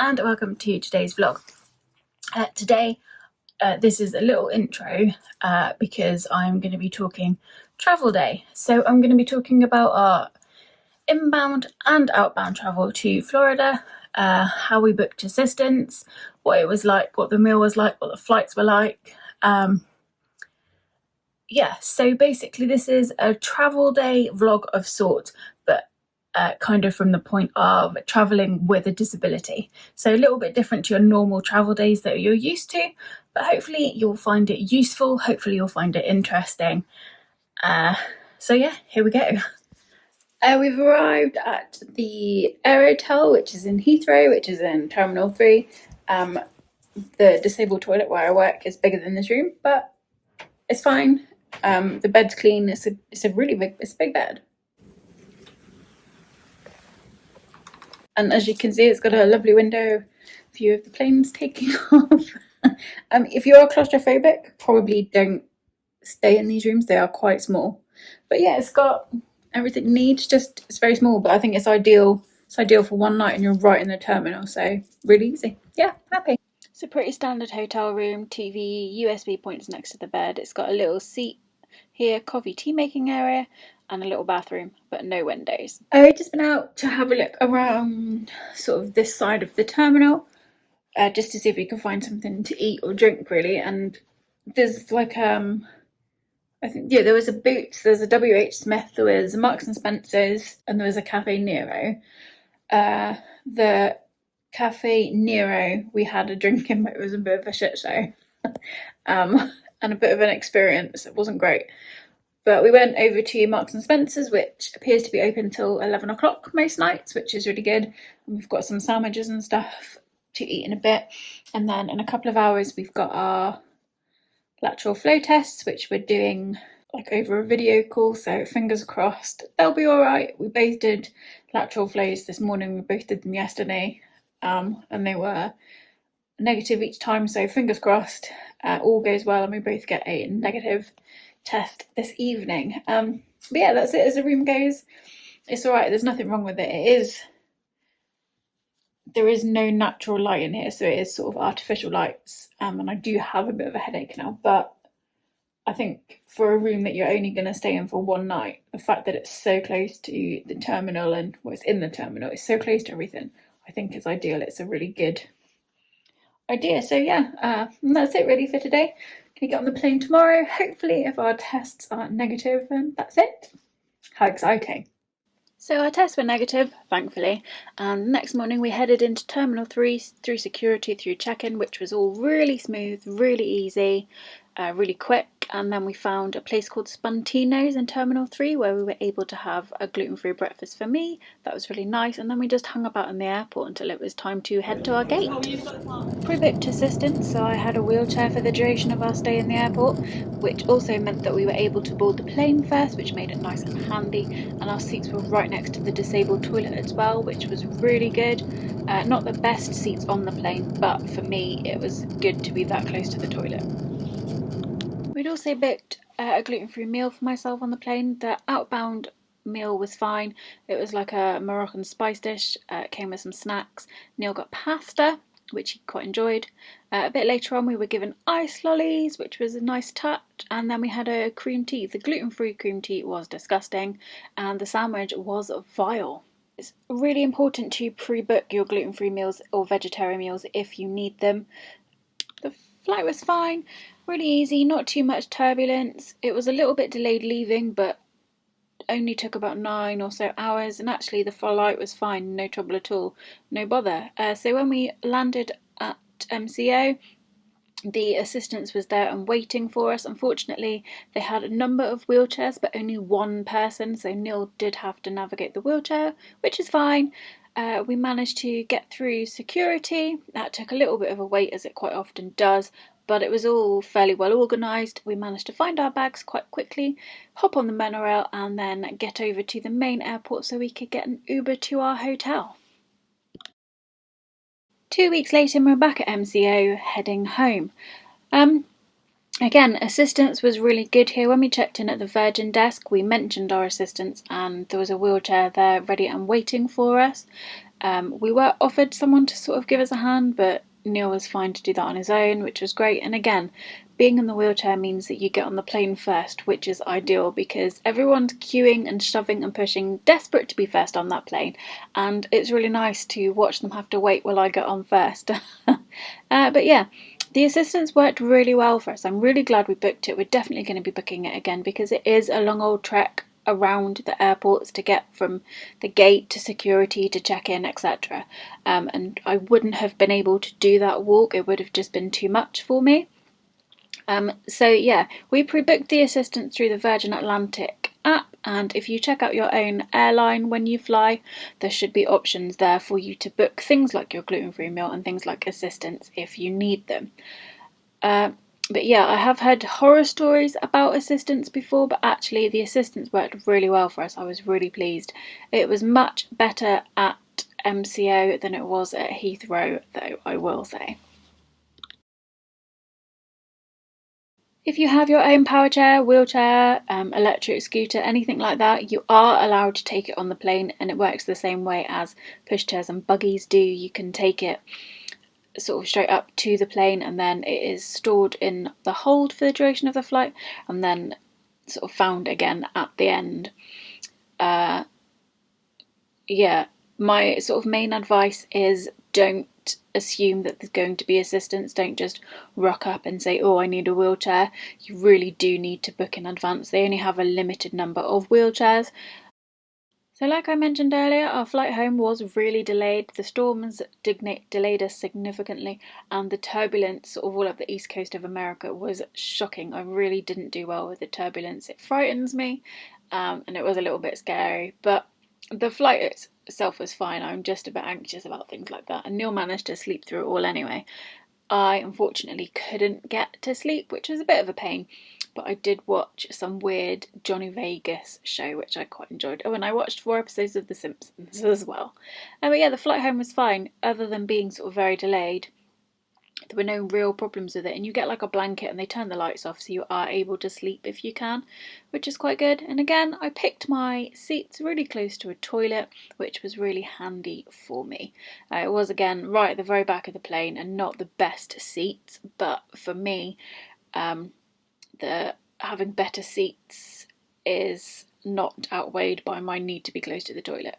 and welcome to today's vlog. Today, this is a little intro because I'm going to be talking travel day. So I'm going to be talking about our inbound and outbound travel to Florida, how we booked assistance, what it was like, what the meal was like, what the flights were like. So basically this is a travel day vlog of sorts, but kind of from the point of traveling with a disability. So a little bit different to your normal travel days that you're used to, but hopefully you'll find it useful, hopefully you'll find it interesting. So yeah, here we go. We've arrived at the Air Hotel, which is in Heathrow, which is in Terminal 3. The disabled toilet where I work is bigger than this room, but it's fine. The bed's clean. It's a big bed. And as you can see, it's got a lovely window view of the planes taking off. If you're claustrophobic, probably don't stay in these rooms. They are quite small. But yeah, it's got everything it needs, just it's very small, but I think it's ideal. It's ideal for one night and you're right in the terminal, so really easy. Yeah, happy. It's a pretty standard hotel room, TV, USB points next to the bed. It's got a little seat here, coffee tea making area, and a little bathroom, but no windows. I've just been out to have a look around sort of this side of the terminal, just to see if we can find something to eat or drink really. And there's like I think there was a Boots, there's a WH Smith, there was a Marks and Spencer's, and there was a Cafe Nero. The Cafe Nero we had a drink in, but it was a bit of a shit show. And a bit of an experience. It wasn't great. But we went over to Marks and Spencer's, which appears to be open till 11 o'clock most nights, which is really good. And we've got some sandwiches and stuff to eat in a bit. And then in a couple of hours, we've got our lateral flow tests, which we're doing like over a video call. So fingers crossed, they'll be all right. We both did lateral flows this morning. We both did them yesterday. And they were negative each time. So fingers crossed, all goes well and we both get a negative test this evening. But yeah, that's it as the room goes. It's all right. There's nothing wrong with it. There is no natural light in here, so it is sort of artificial lights. And I do have a bit of a headache now, but I think for a room that you're only going to stay in for one night, the fact that it's so close to the terminal and it's in the terminal, it's so close to everything, I think is ideal. It's a really good idea. So yeah, that's it really for today. Gonna get on the plane tomorrow, hopefully, if our tests are negative, and that's it. How exciting. So our tests were negative, thankfully, and the next morning we headed into Terminal 3 through security, through check-in, which was all really smooth, really easy, really quick. And then we found a place called Spuntino's in Terminal 3 where we were able to have a gluten-free breakfast for me. That was really nice. And then we just hung about in the airport until it was time to head to our gate. Pre-booked assistance, so I had a wheelchair for the duration of our stay in the airport, which also meant that we were able to board the plane first, which made it nice and handy. And our seats were right next to the disabled toilet as well, which was really good. Not the best seats on the plane, but for me it was good to be that close to the toilet. We'd also booked a gluten-free meal for myself on the plane. The outbound meal was fine. It was like a Moroccan spice dish. It came with some snacks. Neil got pasta, which he quite enjoyed. A bit later on we were given ice lollies, which was a nice touch, and then we had a cream tea. The gluten-free cream tea was disgusting, and the sandwich was vile. It's really important to pre-book your gluten-free meals or vegetarian meals if you need them. The flight was fine, really easy, not too much turbulence. It was a little bit delayed leaving, but only took about 9 or so hours, and actually the flight was fine, no trouble at all, no bother. So when we landed at MCO, the assistance was there and waiting for us. Unfortunately, they had a number of wheelchairs, but only one person, so Neil did have to navigate the wheelchair, which is fine. We managed to get through security. That took a little bit of a wait, as it quite often does, but it was all fairly well organised. We managed to find our bags quite quickly, hop on the monorail, and then get over to the main airport so we could get an Uber to our hotel. 2 weeks later, we're back at MCO, heading home. Again, assistance was really good here. When we checked in at the Virgin desk, we mentioned our assistance and there was a wheelchair there ready and waiting for us. We were offered someone to sort of give us a hand, but Neil was fine to do that on his own, which was great. And again, being in the wheelchair means that you get on the plane first, which is ideal because everyone's queuing and shoving and pushing, desperate to be first on that plane. And it's really nice to watch them have to wait while I get on first. But yeah, the assistance worked really well for us. I'm really glad we booked it. We're definitely going to be booking it again because it is a long old trek around the airports to get from the gate to security to check in, etc. And I wouldn't have been able to do that walk, it would have just been too much for me. So yeah, we pre-booked the assistance through the Virgin Atlantic app, and if you check out your own airline when you fly, there should be options there for you to book things like your gluten-free meal and things like assistance if you need them. But yeah, I have heard horror stories about assistance before, but actually the assistance worked really well for us. I was really pleased. It was much better at MCO than it was at Heathrow, though, I will say. If you have your own power chair, wheelchair, electric scooter, anything like that, you are allowed to take it on the plane, and it works the same way as pushchairs and buggies do. You can take it sort of straight up to the plane, and then it is stored in the hold for the duration of the flight, and then sort of found again at the end. Yeah, my sort of main advice is don't assume that there's going to be assistance. Don't just rock up and say, oh, I need a wheelchair. You really do need to book in advance. They only have a limited number of wheelchairs. So like I mentioned earlier, our flight home was really delayed. The storms delayed us significantly, and the turbulence of all of the east coast of America was shocking. I really didn't do well with the turbulence. It frightens me, and it was a little bit scary, but the flight itself was fine. I'm just a bit anxious about things like that, and Neil managed to sleep through it all anyway. I unfortunately couldn't get to sleep, which was a bit of a pain, but I did watch some weird Johnny Vegas show, which I quite enjoyed. Oh, and I watched 4 episodes of The Simpsons as well. But yeah, the flight home was fine, other than being sort of very delayed. There were no real problems with it, and you get like a blanket and they turn the lights off so you are able to sleep if you can, which is quite good. And again, I picked my seats really close to a toilet, which was really handy for me. It was again right at the very back of the plane and not the best seats, but for me, the having better seats is not outweighed by my need to be close to the toilet.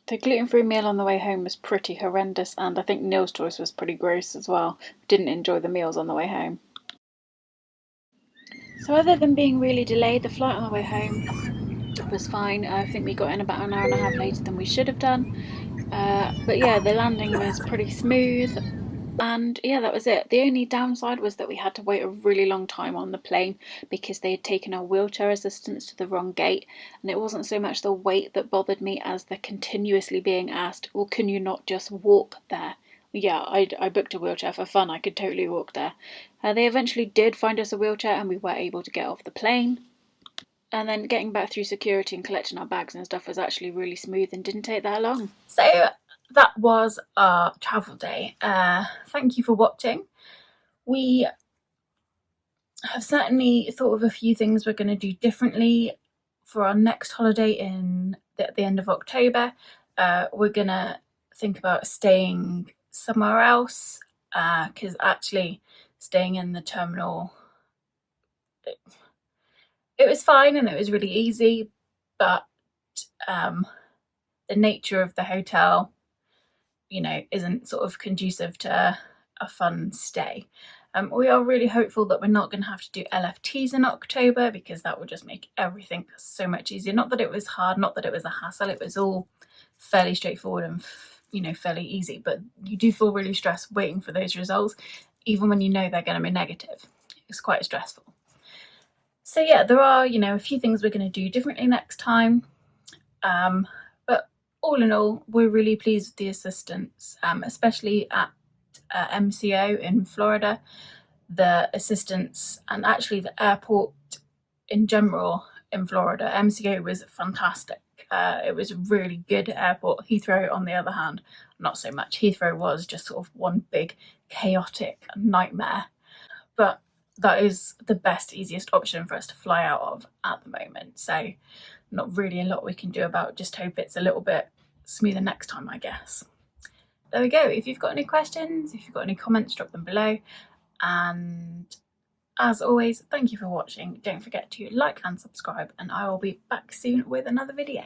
The gluten-free meal on the way home was pretty horrendous, and I think Neil's choice was pretty gross as well. Didn't enjoy the meals on the way home. So other than being really delayed, the flight on the way home was fine. I think we got in about an hour and a half later than we should have done. But yeah, the landing was pretty smooth. And yeah, that was it. The only downside was that we had to wait a really long time on the plane because they had taken our wheelchair assistance to the wrong gate. And it wasn't so much the wait that bothered me as the continuously being asked, well, can you not just walk there? Yeah, I booked a wheelchair for fun. I could totally walk there. They eventually did find us a wheelchair and we were able to get off the plane. And then getting back through security and collecting our bags and stuff was actually really smooth and didn't take that long. So that was our travel day. Thank you for watching. We have certainly thought of a few things we're going to do differently for our next holiday at the end of October. We're going to think about staying somewhere else because actually staying in the terminal, it was fine and it was really easy, but the nature of the hotel, isn't sort of conducive to a fun stay. We are really hopeful that we're not going to have to do LFTs in October because that would just make everything so much easier. Not that it was hard, not that it was a hassle, it was all fairly straightforward and fairly easy, but you do feel really stressed waiting for those results, even when you know they're going to be negative. It's quite stressful. So yeah, there are, a few things we're going to do differently next time. But all in all, we're really pleased with the assistance, especially at MCO in Florida. The assistance and actually the airport in general in Florida, MCO was fantastic. It was a really good airport. Heathrow, on the other hand, not so much. Heathrow was just sort of one big chaotic nightmare. But that is the best, easiest option for us to fly out of at the moment. So not really a lot we can do about, just hope it's a little bit smoother next time, I guess. There we go. If you've got any questions, if you've got any comments, drop them below. And as always, thank you for watching. Don't forget to like and subscribe, and I will be back soon with another video.